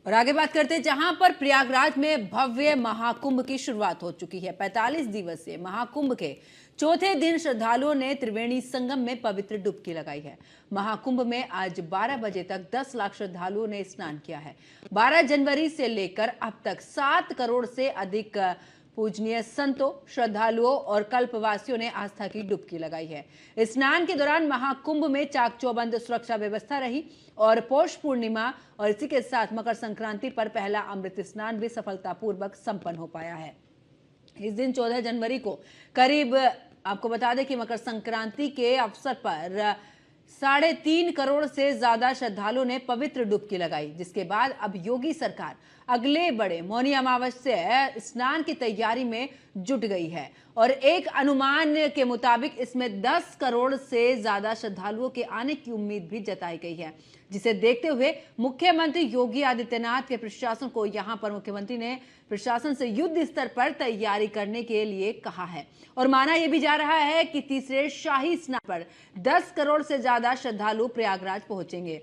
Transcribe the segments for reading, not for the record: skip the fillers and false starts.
और आगे बात करते हैं, जहां पर प्रयागराज में भव्य महाकुंभ की शुरुआत हो चुकी है। 45 दिवसीय महाकुंभ के चौथे दिन श्रद्धालुओं ने त्रिवेणी संगम में पवित्र डुबकी लगाई है। महाकुंभ में आज 12 बजे तक 10 लाख श्रद्धालुओं ने स्नान किया है। 12 जनवरी से लेकर अब तक 7 करोड़ से अधिक पूजनीय संतों, श्रद्धालुओं और कल्पवासियों ने आस्था की डुबकी लगाई है। स्नान के दौरान महाकुंभ में चाक चौबंद सुरक्षा व्यवस्था रही और पौष पूर्णिमा और इसी के साथ मकर संक्रांति पर पहला अमृत स्नान भी सफलतापूर्वक संपन्न हो पाया है। इस दिन 14 जनवरी को करीब, आपको बता दें कि मकर संक्रांति के अवसर पर 3.5 करोड़ से ज्यादा श्रद्धालुओं ने पवित्र डुबकी लगाई, जिसके बाद अब योगी सरकार अगले बड़े मौनी अमावस्या स्नान की तैयारी में जुट गई है और एक अनुमान के मुताबिक इसमें 10 करोड़ से ज्यादा श्रद्धालुओं के आने की उम्मीद भी जताई गई है, जिसे देखते हुए मुख्यमंत्री योगी आदित्यनाथ के प्रशासन को यहां पर मुख्यमंत्री ने प्रशासन से युद्ध स्तर पर तैयारी करने के लिए कहा है और माना यह भी जा रहा है कि तीसरे शाही स्नान पर 10 करोड़ से ज्यादा श्रद्धालु प्रयागराज पहुंचेंगे।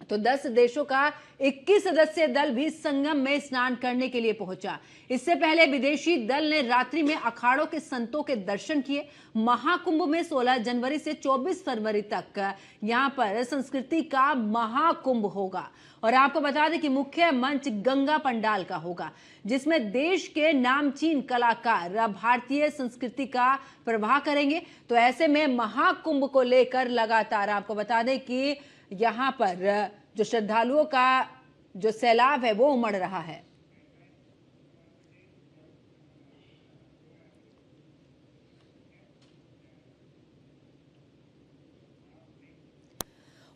तो 10 देशों का 21 सदस्यीय दल भी संगम में स्नान करने के लिए पहुंचा। इससे पहले विदेशी दल ने रात्रि में अखाड़ों के संतों के दर्शन किए। महाकुंभ में 16 जनवरी से 24 फरवरी तक यहां पर संस्कृति का महाकुंभ होगा और आपको बता दें कि मुख्य मंच गंगा पंडाल का होगा, जिसमें देश के नामचीन कलाकार भारतीय संस्कृति का प्रवाह करेंगे। तो ऐसे में महाकुंभ को लेकर लगातार आपको बता दें कि यहां पर जो श्रद्धालुओं का जो सैलाब है वो उमड़ रहा है।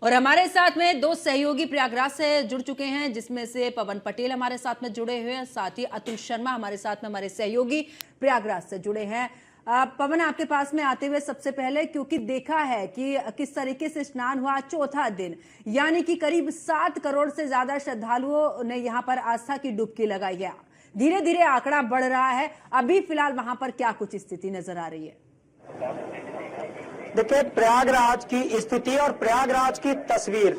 और हमारे साथ में 2 सहयोगी प्रयागराज से जुड़ चुके हैं, जिसमें से पवन पटेल हमारे साथ में जुड़े हुए हैं, साथ ही अतुल शर्मा हमारे साथ में हमारे सहयोगी प्रयागराज से जुड़े हैं। पवन, आपके पास में आते हुए सबसे पहले, क्योंकि देखा है कि किस तरीके से स्नान हुआ, चौथा दिन, यानी कि करीब 7 करोड़ से ज्यादा श्रद्धालुओं ने यहां पर आस्था की डुबकी लगाई है। धीरे धीरे आंकड़ा बढ़ रहा है, अभी फिलहाल वहां पर क्या कुछ स्थिति नजर आ रही है? देखिए, प्रयागराज की स्थिति और प्रयागराज की तस्वीर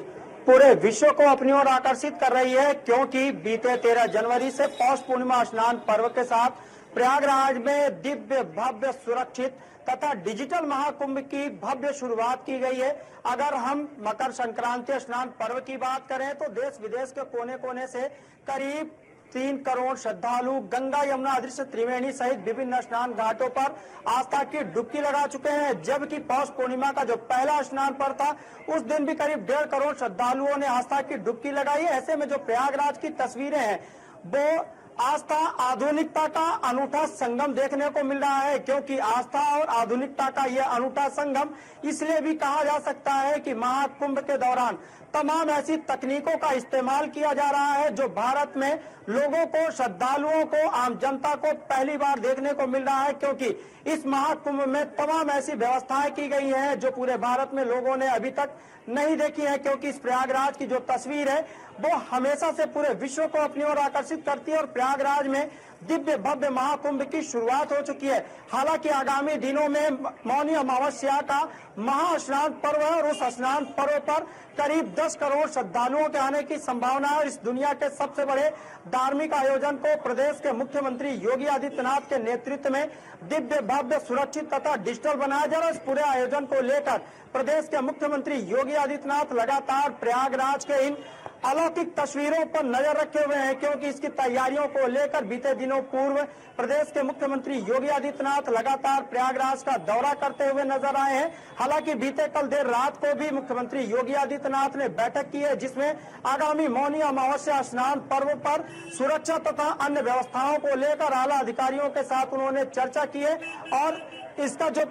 पूरे विश्व को अपनी ओर आकर्षित कर रही है, क्योंकि बीते 13 जनवरी से पौष पूर्णिमा स्नान पर्व के साथ प्रयागराज में दिव्य, भव्य, सुरक्षित तथा डिजिटल महाकुंभ की भव्य शुरुआत की गई है। अगर हम मकर संक्रांति स्नान पर्व की बात करें तो देश विदेश के कोने कोने से करीब 3 करोड़ श्रद्धालु गंगा, यमुना, अदृश्य त्रिवेणी सहित विभिन्न स्नान घाटों पर आस्था की डुबकी लगा चुके हैं। जबकि पौष पूर्णिमा का जो पहला स्नान पर्व था, उस दिन भी करीब 1.5 करोड़ श्रद्धालुओं ने आस्था की डुबकी लगाई है। ऐसे में जो प्रयागराज की तस्वीरें हैं वो आस्था आधुनिकता का अनूठा संगम देखने को मिल रहा है, क्योंकि आस्था और आधुनिकता का यह अनूठा संगम इसलिए भी कहा जा सकता है कि महाकुंभ के दौरान तमाम ऐसी तकनीकों का इस्तेमाल किया जा रहा है जो भारत में लोगों को, श्रद्धालुओं को, आम जनता को पहली बार देखने को मिल रहा है, क्योंकि इस महाकुंभ में तमाम ऐसी व्यवस्थाएं की गई हैं जो पूरे भारत में लोगों ने अभी तक नहीं देखी है। क्योंकि इस प्रयागराज की जो तस्वीर है वो हमेशा से पूरे विश्व को अपनी ओर आकर्षित करती है और प्रयागराज में दिव्य, भव्य महाकुंभ की शुरुआत हो चुकी है। हालांकि आगामी दिनों में मौनी अमावस्या का महास्नान पर्व है और उस स्नान पर्व पर करीब 10 करोड़ श्रद्धालुओं के आने की संभावना है और इस दुनिया के सबसे बड़े धार्मिक आयोजन को प्रदेश के मुख्यमंत्री योगी आदित्यनाथ के नेतृत्व में दिव्य, भव्य, सुरक्षित तथा डिजिटल बनाया जा रहा है। इस पूरे आयोजन को लेकर प्रदेश के मुख्यमंत्री योगी आदित्यनाथ लगातार प्रयागराज के इन अलौकिक तस्वीरों पर नजर रखे हुए हैं, क्योंकि इसकी तैयारियों को लेकर बीते दिनों पूर्व प्रदेश के मुख्यमंत्री योगी आदित्यनाथ लगातार प्रयागराज का दौरा करते हुए नजर आए हैं। हालांकि बीते कल देर रात को भी मुख्यमंत्री योगी आदित्यनाथ ने बैठक की है, जिसमें आगामी मौनी अमावस्या स्नान पर्व पर सुरक्षा तथा अन्य व्यवस्थाओं को लेकर आला अधिकारियों के साथ उन्होंने चर्चा की है और इसका जो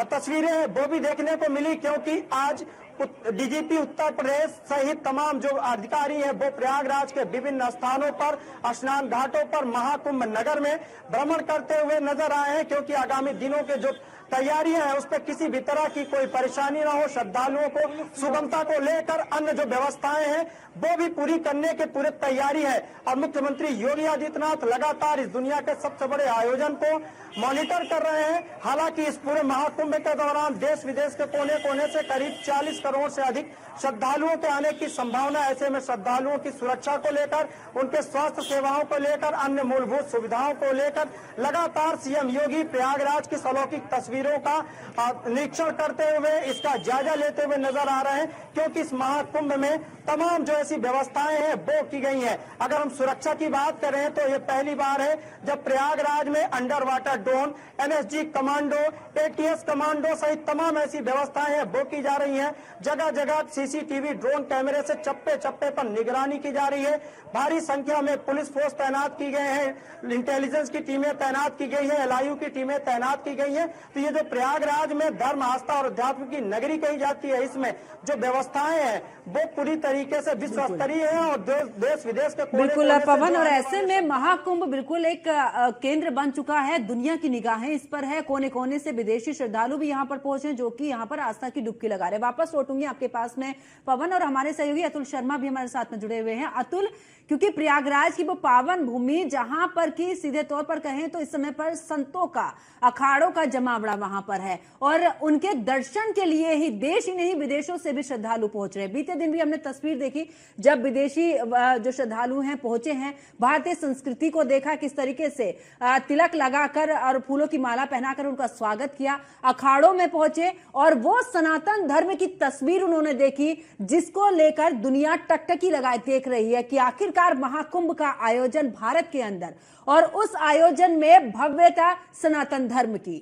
तस्वीरें हैं वो भी देखने को मिली, क्योंकि आज डीजीपी उत्तर प्रदेश सहित तमाम जो अधिकारी हैं वो प्रयागराज के विभिन्न स्थानों पर, स्नान घाटों पर, महाकुंभ नगर में भ्रमण करते हुए नजर आए हैं, क्योंकि आगामी दिनों के जो तैयारियां हैं उस पर किसी भी तरह की कोई परेशानी ना हो, श्रद्धालुओं को सुगमता को लेकर अन्य जो व्यवस्थाएं हैं वो भी पूरी करने की पूरी तैयारी है। और मुख्यमंत्री योगी आदित्यनाथ लगातार इस दुनिया के सबसे बड़े आयोजन को मॉनिटर कर रहे हैं। हालांकि इस पूरे महाकुंभ के दौरान देश विदेश के कोने कोने से करीब 40 करोड़ से अधिक श्रद्धालुओं के आने की संभावना, ऐसे में श्रद्धालुओं की सुरक्षा को लेकर, उनके स्वास्थ्य सेवाओं को लेकर, अन्य मूलभूत सुविधाओं को लेकर लगातार सीएम योगी प्रयागराज की अलौकिक तस्वीरों का निरीक्षण करते हुए, इसका जायजा लेते हुए नजर आ रहे हैं, क्योंकि इस महाकुंभ में तमाम जो ऐसी व्यवस्थाएं हैं वो की गई हैं। अगर हम सुरक्षा की बात करें तो ये पहली बार है जब प्रयागराज में under water drone, NSG commando, ATS commando सहित तमाम ऐसी व्यवस्थाएं हैं वो की जा रही हैं। जगह जगह सीसीटीवी ड्रोन कैमरे से चप्पे चप्पे पर निगरानी की जा रही है। भारी संख्या में पुलिस फोर्स तैनात की गए हैं, इंटेलिजेंस की टीमें तैनात की गई है, एलआईयू की टीमें तैनात की गई हैं। तो ये जो प्रयागराज में धर्म, आस्था और अध्यात्म की नगरी कही जाती है, इसमें जो व्यवस्थाएं हैं वो पूरी तरीके से विश्व स्तरीय है और देश विदेश के बिल्कुल पवन, और ऐसे में महाकुंभ बिल्कुल एक केंद्र बन चुका है। दुनिया की निगाहें इस पर है, कोने कोने से विदेशी श्रद्धालु भी यहाँ पर पहुंचे जो कि यहाँ पर आस्था की डुबकी लगा रहे। वापस लौटूंगी आपके पास में पवन, और हमारे सहयोगी अतुल शर्मा भी हमारे साथ में जुड़े हुए हैं। अतुल, क्योंकि प्रयागराज की वो पावन भूमि जहां पर की सीधे तौर पर कहें तो इस समय पर संतों का, अखाड़ों का जमावड़ा वहां पर है, और उनके दर्शन के लिए ही देश ही नहीं विदेशों से भी श्रद्धालु पहुंच रहे। बीते दिन भी हमने तस्वीर देखी जब विदेशी जो श्रद्धालु हैं पहुंचे हैं, भारतीय संस्कृति को देखा, किस तरीके से तिलक लगाकर और फूलों की माला पहनाकर उनका स्वागत किया, अखाड़ों में पहुंचे और वो सनातन धर्म की तस्वीर उन्होंने देखी जिसको लेकर दुनिया टकटकी लगाए देख रही है कि आखिर महाकुंभ का आयोजन भारत के अंदर, और उस आयोजन में भव्यता सनातन धर्म की।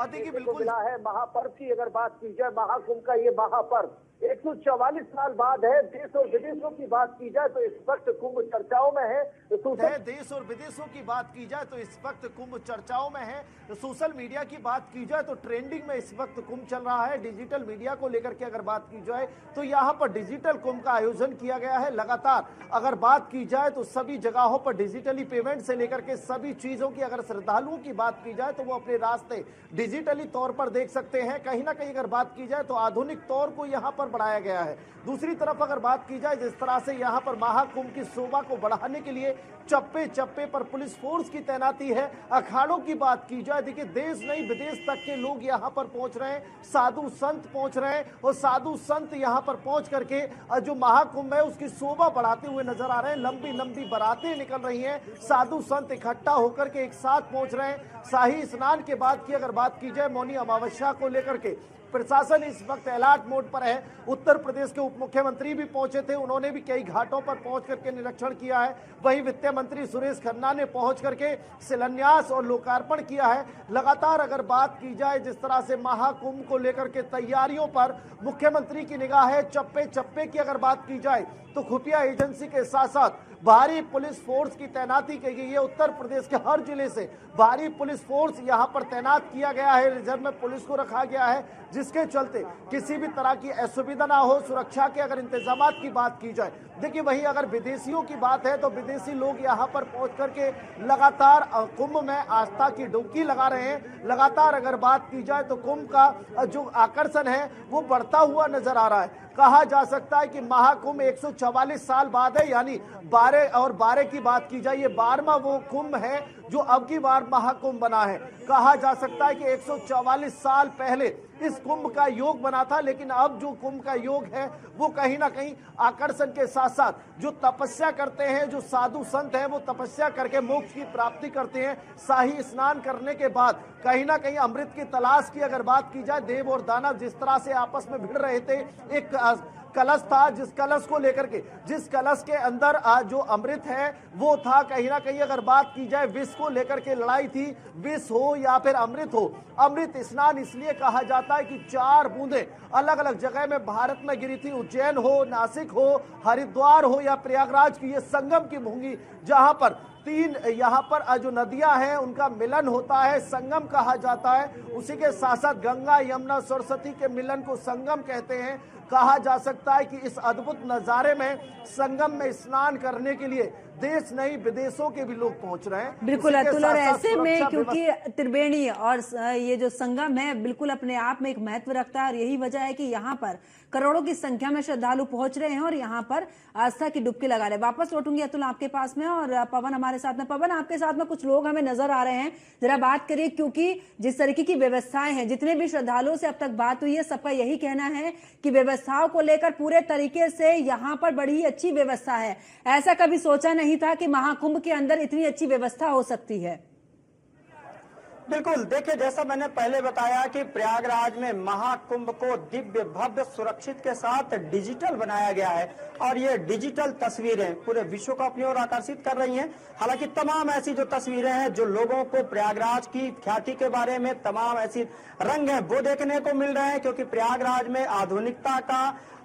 देखिए बिल्कुल मिला है। महापर्व की अगर बात की जाए, महाकुंभ का ये महापर्व 144 साल बाद है। देश और विदेशों की बात की जाए तो इस वक्त कुंभ चर्चाओं में है। देश और विदेशों की बात की जाए तो इस वक्त कुंभ चर्चाओं में है। सोशल मीडिया की बात की जाए तो ट्रेंडिंग में इस वक्त कुंभ चल रहा है। डिजिटल मीडिया को लेकर के अगर बात की जाए तो यहाँ पर डिजिटल कुंभ का आयोजन किया गया है। लगातार अगर बात की जाए तो सभी जगहों पर डिजिटली पेमेंट से लेकर के सभी चीजों की, अगर श्रद्धालुओं की बात की जाए तो वो अपने रास्ते डिजिटली तौर पर देख सकते हैं। कहीं ना कहीं अगर बात की जाए तो आधुनिक तौर को यहाँ पर बढ़ाया गया है। दूसरी तरफ अगर बात की जाए जिस तरह से यहाँ पर महाकुंभ की शोभा को बढ़ाने के लिए चप्पे चप्पे पर पुलिस फोर्स की तैनाती है। अखाड़ों की बात की जाए, देखिए देश नहीं विदेश तक के लोग यहाँ पर पहुंच रहे हैं, साधु संत पहुंच रहे हैं, और साधु संत यहाँ पर पहुंच करके जो महाकुंभ है उसकी शोभा बढ़ाते हुए नजर आ रहे हैं। लंबी लंबी बारातें निकल रही हैं, साधु संत इकट्ठा होकर के एक साथ पहुंच रहे हैं। शाही स्नान के बाद की अगर बात की जाए, मौनी अमावस्या को लेकर के प्रशासन इस वक्त अलर्ट मोड पर है। उत्तर प्रदेश के उप मुख्यमंत्री भी पहुंचे थे, उन्होंने भी कई घाटों पर पहुंच करके निरीक्षण किया है। वहीं वित्त मंत्री सुरेश खन्ना ने पहुंच करके शिलान्यास और लोकार्पण किया है। लगातार अगर बात की जाए जिस तरह से महाकुंभ को लेकर के तैयारियों पर मुख्यमंत्री की निगाह है। चप्पे चप्पे की अगर बात की जाए तो खुफिया एजेंसी के साथ साथ भारी पुलिस फोर्स की तैनाती की गई है। उत्तर प्रदेश के हर जिले से भारी पुलिस फोर्स यहां पर तैनात किया गया है। रिजर्व में पुलिस को रखा गया है, जिसके चलते किसी भी तरह की असुविधा ना हो। सुरक्षा के अगर इंतजामात की बात की जाए, देखिए वहीं अगर विदेशियों की बात है तो विदेशी लोग यहां पर पहुंच करके लगातार कुंभ में आस्था की डुबकी लगा रहे हैं। लगातार अगर बात की जाए तो कुंभ का जो आकर्षण है वो बढ़ता हुआ नजर आ रहा है। कहा जा सकता है कि महाकुंभ 144 साल बाद है, यानी 12 की बात की जाए, ये 12वां वो कुंभ है जो अब की बार महाकुंभ बना है। कहा जा सकता है कि 144 साल पहले इस कुंभ का योग बना था, लेकिन अब जो कुंभ का योग है वो कहीं ना कहीं आकर्षण के साथ साथ जो तपस्या करते हैं, जो साधु संत हैं, वो तपस्या करके मोक्ष की प्राप्ति करते हैं। शाही स्नान करने के बाद कहीं ना कहीं अमृत की तलाश की अगर बात की जाए, देव और दानव जिस तरह से आपस में भिड़ रहे थे, एक कलश था जिस कलश को लेकर के, जिस कलश के अंदर जो अमृत है वो था। कहीं ना कहीं अगर बात की जाए विष को लेकर के लड़ाई थी, विष हो या फिर अमृत हो। अमृत स्नान इसलिए कहा जाता है कि 4 बूंदें अलग अलग जगह में भारत में गिरी थी। उज्जैन हो, नासिक हो, हरिद्वार हो या प्रयागराज की ये संगम की भूमि, जहां पर 3 यहाँ पर जो नदियां हैं उनका मिलन होता है, संगम कहा जाता है। उसी के साथ साथ गंगा, यमुना, सरस्वती के मिलन को संगम कहते हैं। कहा जा सकता है कि इस अद्भुत नजारे में संगम में स्नान करने के लिए देश नहीं विदेशों के भी लोग पहुंच रहे हैं। बिल्कुल अतुल, और ऐसे में क्योंकि त्रिवेणी और ये जो संगम है बिल्कुल अपने आप में एक महत्व रखता है, और यही वजह है कि यहाँ पर करोड़ों की संख्या में श्रद्धालु पहुंच रहे हैं और यहाँ पर आस्था की डुबकी लगा रहे हैं। वापस लौटूंगी अतुल आपके पास में, और पवन हमारे हमारे साथ में। पवन, आपके साथ में कुछ लोग हमें नजर आ रहे हैं, जरा बात करिए, क्योंकि जिस तरीके की व्यवस्थाएं हैं, जितने भी श्रद्धालुओं से अब तक बात हुई है, सबका यही कहना है कि व्यवस्थाओं को लेकर पूरे तरीके से यहाँ पर बड़ी अच्छी व्यवस्था है। ऐसा कभी सोचा नहीं था कि महाकुंभ के अंदर इतनी अच्छी व्यवस्था हो सकती है। बिल्कुल, देखिए जैसा मैंने पहले बताया कि प्रयागराज में महाकुंभ को दिव्य भव्य सुरक्षित के साथ डिजिटल बनाया गया है और ये डिजिटल तस्वीरें पूरे विश्व को अपनी ओर आकर्षित कर रही हैं। हालांकि तमाम ऐसी जो तस्वीरें हैं जो लोगों को प्रयागराज की ख्याति के बारे में तमाम ऐसी रंग हैं वो देखने को मिल रहे हैं, क्योंकि प्रयागराज में आधुनिकता का,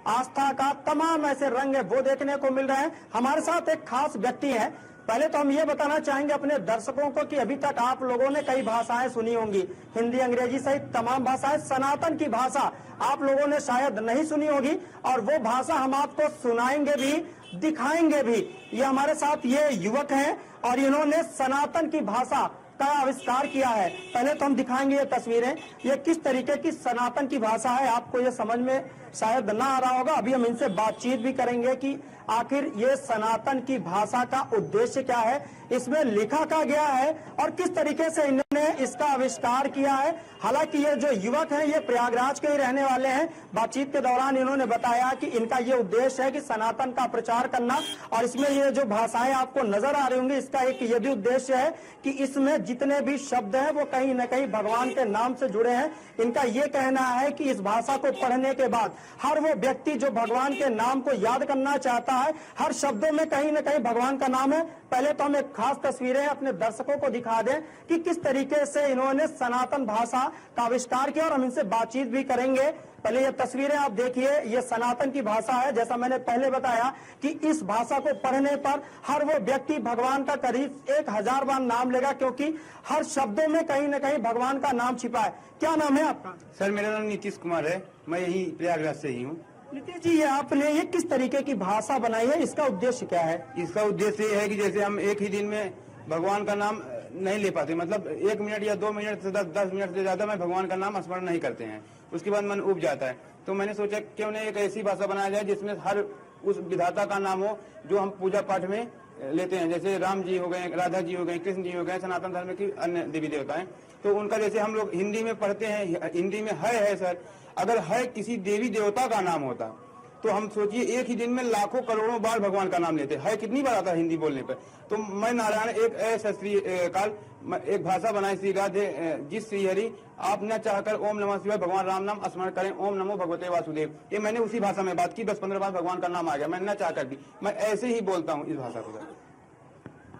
आस्था का तमाम ऐसे रंग है वो देखने को मिल रहे हैं। हमारे साथ एक खास व्यक्ति है। पहले तो हम ये बताना चाहेंगे अपने दर्शकों को कि अभी तक आप लोगों ने कई भाषाएं सुनी होंगी, हिंदी, अंग्रेजी सहित तमाम भाषाएं। सनातन की भाषा आप लोगों ने शायद नहीं सुनी होगी और वो भाषा हम आपको सुनाएंगे भी, दिखाएंगे भी। ये हमारे साथ ये युवक हैं और इन्होंने सनातन की भाषा का आविष्कार किया है। पहले तो हम दिखाएंगे ये तस्वीरें, ये किस तरीके की सनातन की भाषा है। आपको ये समझ में शायद ना आ रहा होगा, अभी हम इनसे बातचीत भी करेंगे कि आखिर ये सनातन की भाषा का उद्देश्य क्या है, इसमें लिखा क्या गया है और किस तरीके से इन्होंने इसका आविष्कार किया है। हालांकि ये जो युवक हैं ये प्रयागराज के ही रहने वाले हैं। बातचीत के दौरान इन्होंने बताया कि इनका ये उद्देश्य है कि सनातन का प्रचार करना, और इसमें ये जो भाषाएं आपको नजर आ रही होंगी इसका एक ये भी उद्देश्य है कि इसमें जितने भी शब्द हैं वो कहीं न कहीं भगवान के नाम से जुड़े हैं। इनका ये कहना है कि इस भाषा को पढ़ने के बाद हर वो व्यक्ति जो भगवान के नाम को याद करना चाहता है, हर शब्दों में कहीं न कहीं भगवान का नाम है। पहले तो हम एक खास तस्वीरें अपने दर्शकों को दिखा दें कि किस तरीके से इन्होंने सनातन भाषा का आविष्कार किया और हम इनसे बातचीत भी करेंगे। पहले ये तस्वीरें आप देखिए, ये सनातन की भाषा है। जैसा मैंने पहले बताया कि इस भाषा को पढ़ने पर हर वो व्यक्ति भगवान का करीब 1000 बार नाम लेगा, क्योंकि हर शब्दों में कहीं न कहीं भगवान का नाम छिपा है। क्या नाम है आपका? सर मेरा नाम नीतीश कुमार है, मैं यही प्रयागराज से ही हूँ। नीतीश जी, ये आपने ये किस तरीके की भाषा बनाई है, इसका उद्देश्य क्या है? इसका उद्देश्य ये है कि जैसे हम एक ही दिन में भगवान का नाम नहीं ले पाते, मतलब 1 मिनट या 2 मिनट से 10 मिनट से ज्यादा में भगवान का नाम स्मरण नहीं करते हैं, उसके बाद मन उब जाता है। तो मैंने सोचा क्यों नहीं एक ऐसी भाषा बनाया जाए जिसमें हर उस विधाता का नाम हो जो हम पूजा पाठ में लेते हैं। जैसे राम जी हो गए, राधा जी हो गए, कृष्ण जी हो गए, सनातन धर्म की अन्य देवी देवता हैं, तो उनका जैसे हम लोग हिंदी में पढ़ते हैं, हिंदी में है सर, अगर है किसी देवी देवता का नाम होता तो हम सोचिए एक ही दिन में लाखों करोड़ों बार भगवान का नाम लेते है, कितनी बार आता है हिंदी बोलने पर। तो मैं नारायण एक ऐसा श्री काल एक भाषा बनाई श्री राधे जिस श्री हरि आप न चाहकर ओम नमः शिवाय भगवान राम नाम स्मरण करें, ओम नमो भगवते वासुदेव। ये मैंने उसी भाषा में बात की, 10-15 बार भगवान का नाम आ गया, मैं न चाहकर भी, मैं ऐसे ही बोलता हूँ इस भाषा को।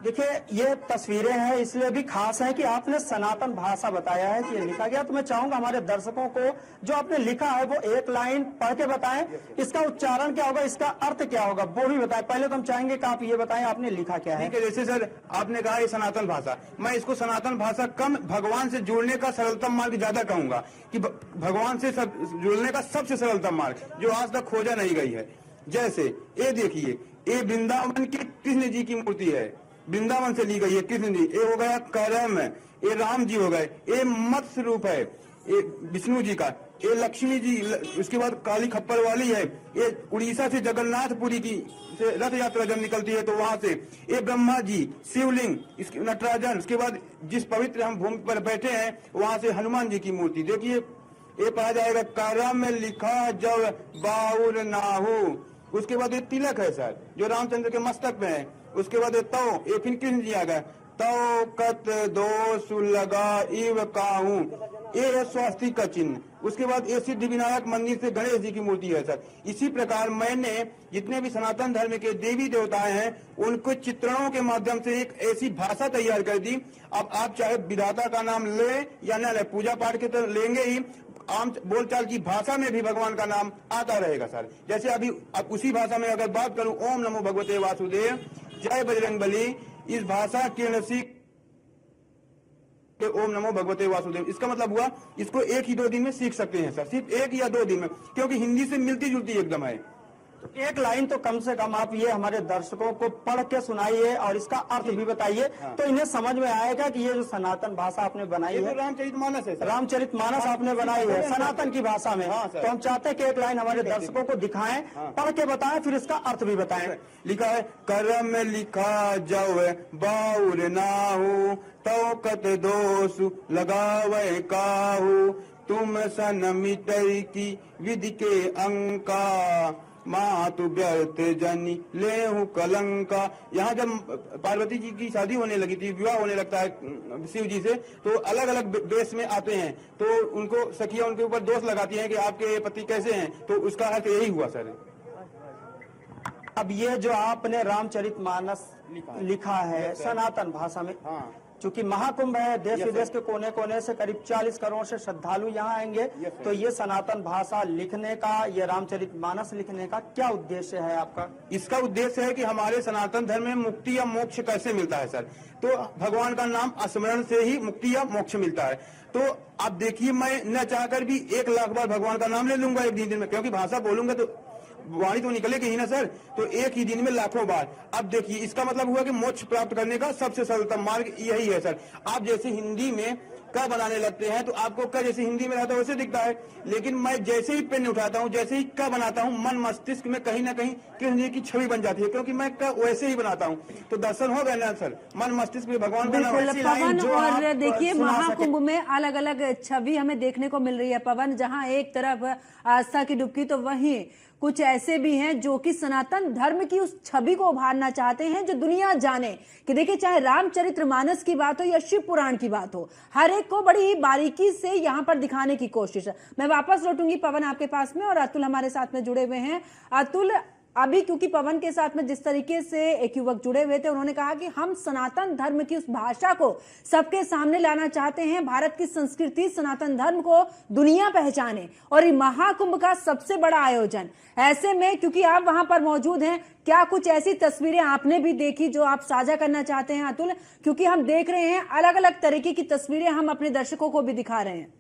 देखिए ये तस्वीरें हैं, इसलिए भी खास है कि आपने सनातन भाषा बताया है कि ये लिखा गया। तो मैं चाहूंगा हमारे दर्शकों को जो आपने लिखा है वो एक लाइन पढ़ के बताएं, इसका उच्चारण क्या होगा, इसका अर्थ क्या होगा, वो भी बताएं। पहले तो हम चाहेंगे कि आप ये बताएं आपने लिखा क्या है। ठीक है, जैसे सर आपने कहा ये सनातन भाषा, मैं इसको सनातन भाषा कम भगवान से जुड़ने का सरलतम मार्ग ज्यादा कहूंगा कि भगवान से जुड़ने का सबसे सरलतम मार्ग जो आज तक खोजा नहीं गई है। जैसे ये देखिए, ये वृंदावन की कृष्ण जी की मूर्ति है, वृंदावन से ली गई है कृष्ण जी। ये हो गया करम, ये राम जी हो गए, ये मत्स्य रूप है, ये विष्णु जी का, ये लक्ष्मी जी, उसके बाद काली खप्पर वाली है, ये उड़ीसा से जगन्नाथपुरी की से रथ यात्रा जब निकलती है तो वहां से, ये ब्रह्मा जी, शिवलिंग, इसके नटराजन, उसके बाद जिस पवित्र हम भूमि पर बैठे हैं वहां से हनुमान जी की मूर्ति। देखिए ये पाया जाएगा करम में लिखा जब बाउल नाहू। उसके बाद ये तिलक है सर जो रामचंद्र के मस्तक में है। उसके बाद ये फिर कृष्ण जी आ गए, तो कत दोष लगा इव काहू, ये है स्वास्तिक का चिन्ह। उसके बाद ये सिद्धि विनायक मंदिर से गणेश जी की मूर्ति है सर। इसी प्रकार मैंने जितने भी सनातन धर्म के देवी देवताएं हैं उनको चित्रणों के माध्यम से एक ऐसी भाषा तैयार कर दी। अब आप चाहे विधाता का नाम ले या न ले, पूजा पाठ के तो लेंगे ही, आम बोलचाल की भाषा में भी भगवान का नाम आता रहेगा सर। जैसे अभी अब उसी भाषा में अगर बात करूं, ओम नमो भगवते वासुदेव, जय बजरंगबली, इस भाषा के सीख ओम नमो भगवते वासुदेव, इसका मतलब हुआ इसको 1 ही 2 दिन में सीख सकते हैं सर, सिर्फ 1 या 2 दिन में, क्योंकि हिंदी से मिलती जुलती एकदम है। एक लाइन तो कम से कम आप ये हमारे दर्शकों को पढ़ के सुनाइए और इसका अर्थ भी बताइए, तो इन्हें समझ में आएगा कि ये जो सनातन भाषा आपने बनाई है, रामचरितमानस है। रामचरितमानस आपने बनाई है सनातन की भाषा में। तो हम चाहते हैं कि एक लाइन हमारे दर्शकों को दिखाएं, पढ़ के बताएं, फिर इसका अर्थ भी बताएं। लिखा है, करम में लिखा जावे बाउर नाहू, तौकत दोष लगावे काहू, तुम सन मिटई की विधि के अंका, मातु व्यर्थ जनी लेहु कलंका। यहाँ जब पार्वती जी की शादी होने लगी थी, विवाह होने लगता है शिव जी से, तो अलग अलग वेश में आते हैं, तो उनको सखियां उनके ऊपर दोष लगाती हैं कि आपके पति कैसे हैं, तो उसका अर्थ यही हुआ सर। अब ये जो आपने रामचरितमानस लिखा है सनातन भाषा में, चूंकि महाकुंभ है, देश विदेश के कोने कोने से करीब 40 करोड़ से श्रद्धालु यहाँ आएंगे, तो ये सनातन भाषा लिखने का, ये रामचरितमानस लिखने का क्या उद्देश्य है आपका? इसका उद्देश्य है कि हमारे सनातन धर्म में मुक्ति या मोक्ष कैसे मिलता है सर। तो भगवान का नाम स्मरण से ही मुक्ति या मोक्ष मिलता है। तो आप देखिए, मैं न चाहकर भी 1 लाख बार भगवान का नाम ले लूंगा एक दिन में, क्योंकि भाषा बोलूंगा तो वाणी तो निकलेगी ही ना सर। तो एक ही दिन में लाखों बार। अब देखिए, इसका मतलब हुआ कि मोक्ष प्राप्त करने का सबसे सरलतम मार्ग यही है सर। आप जैसे हिंदी में क बनाने लगते हैं तो आपको क जैसे हिंदी में रहता है वैसे दिखता है, लेकिन मैं जैसे ही पेन उठाता हूँ, जैसे ही क बनाता हूँ, मन मस्तिष्क में कहीं ना कहीं कृष्ण जी की छवि बन जाती है, क्योंकि मैं क वैसे ही बनाता हूँ। तो दर्शन हो गए ना सर, मन मस्तिष्क में भगवान का नाम। पवन, और देखिए महाकुंभ में अलग अलग छवि हमें देखने को मिल रही है पवन, जहां एक तरफ आस्था की डुबकी, तो वहीं कुछ ऐसे भी हैं जो कि सनातन धर्म की उस छवि को उभारना चाहते हैं, जो दुनिया जाने कि देखिए, चाहे रामचरितमानस की बात हो या शिव पुराण की बात हो, हर एक को बड़ी ही बारीकी से यहाँ पर दिखाने की कोशिश है। मैं वापस लौटूंगी पवन आपके पास में, और अतुल हमारे साथ में जुड़े हुए हैं। अतुल, अभी क्योंकि पवन के साथ में जिस तरीके से एक युवक जुड़े हुए थे, उन्होंने कहा कि हम सनातन धर्म की उस भाषा को सबके सामने लाना चाहते हैं, भारत की संस्कृति सनातन धर्म को दुनिया पहचाने, और ये महाकुंभ का सबसे बड़ा आयोजन। ऐसे में क्योंकि आप वहां पर मौजूद हैं, क्या कुछ ऐसी तस्वीरें आपने भी देखी जो आप साझा करना चाहते हैं अतुल? क्योंकि हम देख रहे हैं अलग अलग तरीके की तस्वीरें हम अपने दर्शकों को भी दिखा रहे हैं।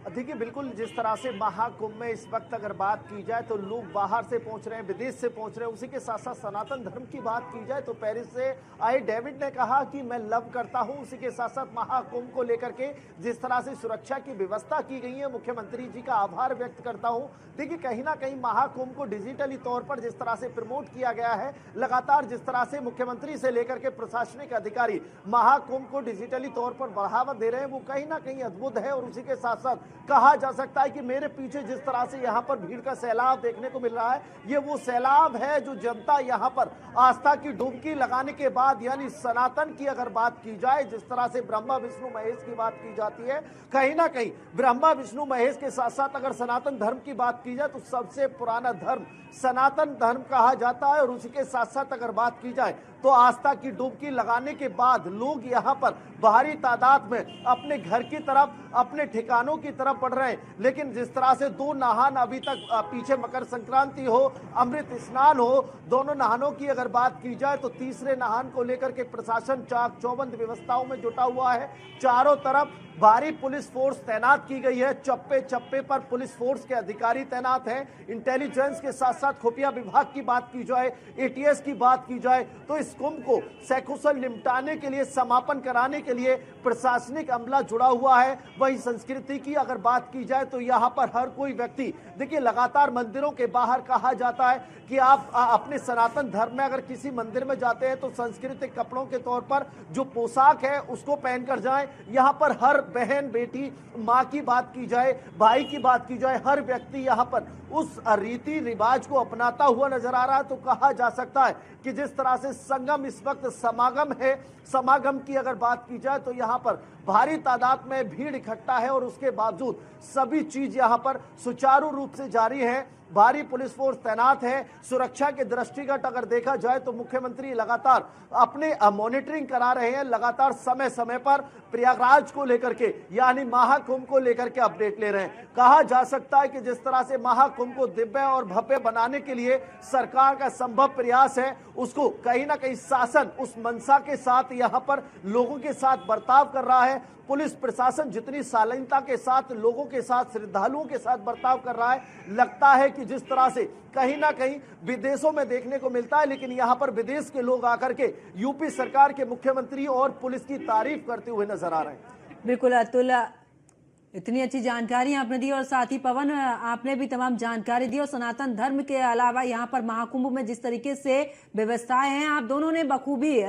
देखिए, बिल्कुल जिस तरह से महाकुंभ में इस वक्त अगर बात की जाए तो लोग बाहर से पहुंच रहे हैं, विदेश से पहुंच रहे हैं। उसी के साथ साथ सनातन धर्म की बात की जाए तो पेरिस से आए डेविड ने कहा कि मैं लव करता हूं। उसी के साथ साथ महाकुंभ को लेकर के जिस तरह से सुरक्षा की व्यवस्था की गई है, मुख्यमंत्री जी का आभार व्यक्त करता हूं। देखिए, कहीं ना कहीं महाकुंभ को डिजिटली तौर पर जिस तरह से प्रमोट किया गया है, लगातार जिस तरह से मुख्यमंत्री से लेकर के प्रशासनिक अधिकारी महाकुंभ को डिजिटली तौर पर बढ़ावा दे रहे हैं, वो कहीं ना कहीं अद्भुत है। और उसी के साथ साथ कहा जा सकता है कि मेरे पीछे जिस तरह से यहाँ पर भीड़ का सैलाब देखने को मिल रहा है, ये वो सैलाब है जो जनता यहाँ पर आस्था की डुबकी लगाने के बाद, यानी सनातन की अगर बात की जाए, जिस तरह से ब्रह्मा विष्णु महेश की बात की जाती है, कहीं ना कहीं ब्रह्मा विष्णु महेश के साथ साथ अगर सनातन धर्म की बात की जाए तो सबसे पुराना धर्म सनातन धर्म कहा जाता है। और उसी के साथ साथ अगर बात की जाए तो आस्था की डुबकी लगाने के बाद लोग यहाँ पर भारी तादाद में अपने घर की तरफ, अपने ठिकानों की तरफ बढ़ रहे हैं। लेकिन जिस तरह से 2 नहान अभी तक पीछे मकर संक्रांति हो, अमृत स्नान हो, दोनों नहानों की अगर बात की जाए तो तीसरे नहान को लेकर के प्रशासन चाक चौबंद व्यवस्थाओं में जुटा हुआ है। चारों तरफ भारी पुलिस फोर्स तैनात की गई है, चप्पे चप्पे पर पुलिस फोर्स के अधिकारी तैनात हैं। इंटेलिजेंस के साथ साथ खुफिया विभाग की बात की जाए, एटीएस की बात की जाए, तो इस कुंभ को सकुशल निपटाने के लिए, समापन कराने के लिए प्रशासनिक अमला जुड़ा हुआ है। वही संस्कृति की अगर बात की जाए तो यहाँ पर हर कोई व्यक्ति, देखिए, लगातार मंदिरों के बाहर कहा जाता है कि आप अपने सनातन धर्म में अगर किसी मंदिर में जाते हैं तो सांस्कृतिक कपड़ों के तौर पर जो पोशाक है उसको पहनकर जाएं। यहाँ पर हर बहन, बेटी, माँ की बात की जाए, भाई की बात की जाए, हर व्यक्ति यहाँ पर उस रीति रिवाज को अपनाता हुआ नजर आ रहा है। तो कहा जा सकता है कि जिस तरह से संगम इस वक्त समागम है, समागम की अगर बात की जाए तो यहाँ पर भारी तादाद में भीड़ इकट्ठा है, और उसके बावजूद सभी चीज यहाँ पर सुचारू रूप से जारी है। भारी पुलिस फोर्स तैनात है। सुरक्षा के दृष्टिगत अगर देखा जाए तो मुख्यमंत्री लगातार अपने मॉनिटरिंग करा रहे हैं, लगातार समय समय पर प्रयागराज को लेकर के यानी महाकुंभ को लेकर के अपडेट ले रहे हैं। कहा जा सकता है कि जिस तरह से महाकुंभ को दिव्य और भव्य बनाने के लिए सरकार का संभव प्रयास है, उसको कहीं ना कहीं शासन उस मंशा के साथ यहां पर लोगों के साथ बर्ताव कर रहा है। पुलिस प्रशासन जितनी शालीनता के साथ लोगों के साथ, श्रद्धालुओं के साथ बर्ताव कर रहा है, लगता है कि जिस तरह से कहीं ना कहीं विदेशों में देखने को मिलता है, लेकिन यहां पर विदेश के लोग आकर के यूपी सरकार के मुख्यमंत्री और पुलिस की तारीफ करते हुए नजर आ रहे हैं। बिल्कुल अतुल, इतनी अच्छी जानकारी आपने दी और साथ ही पवन आपने भी तमाम जानकारी दी और सनातन धर्म के अलावा यहाँ पर महाकुंभ में जिस तरीके से व्यवस्थाएं हैं, आप दोनों ने बखूबी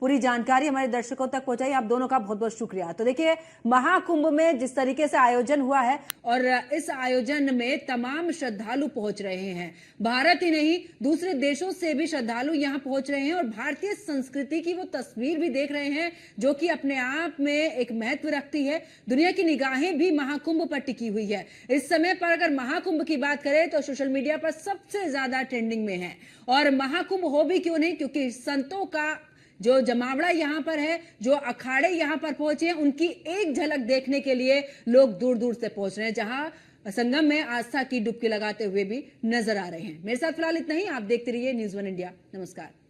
पूरी जानकारी हमारे दर्शकों तक पहुंचाई। आप दोनों का बहुत बहुत शुक्रिया। तो देखिए, महाकुंभ में जिस तरीके से आयोजन हुआ है और इस आयोजन में तमाम श्रद्धालु पहुंच रहे हैं, भारत ही नहीं दूसरे देशों से भी श्रद्धालु यहां पहुंच रहे हैं और भारतीय संस्कृति की वो तस्वीर भी देख रहे हैं जो कि अपने आप में एक महत्व रखती है। दुनिया की निगाहें भी महाकुंभ पर टिकी हुई है। इस समय पर अगर महाकुंभ की बात करें तो सोशल मीडिया पर सबसे ज्यादा ट्रेंडिंग में है। और महाकुंभ हो भी क्यों नहीं, क्योंकि संतों का जो जमावड़ा यहां पर है, जो अखाड़े यहां पर पहुंचे हैं, उनकी एक झलक देखने के लिए लोग दूर दूर से पहुंच रहे हैं, जहां संगम में आस्था की डुबकी लगाते हुए भी नजर आ रहे हैं। मेरे साथ फिलहाल इतना ही। आप देखते रहिए न्यूज़ 1 इंडिया। नमस्कार।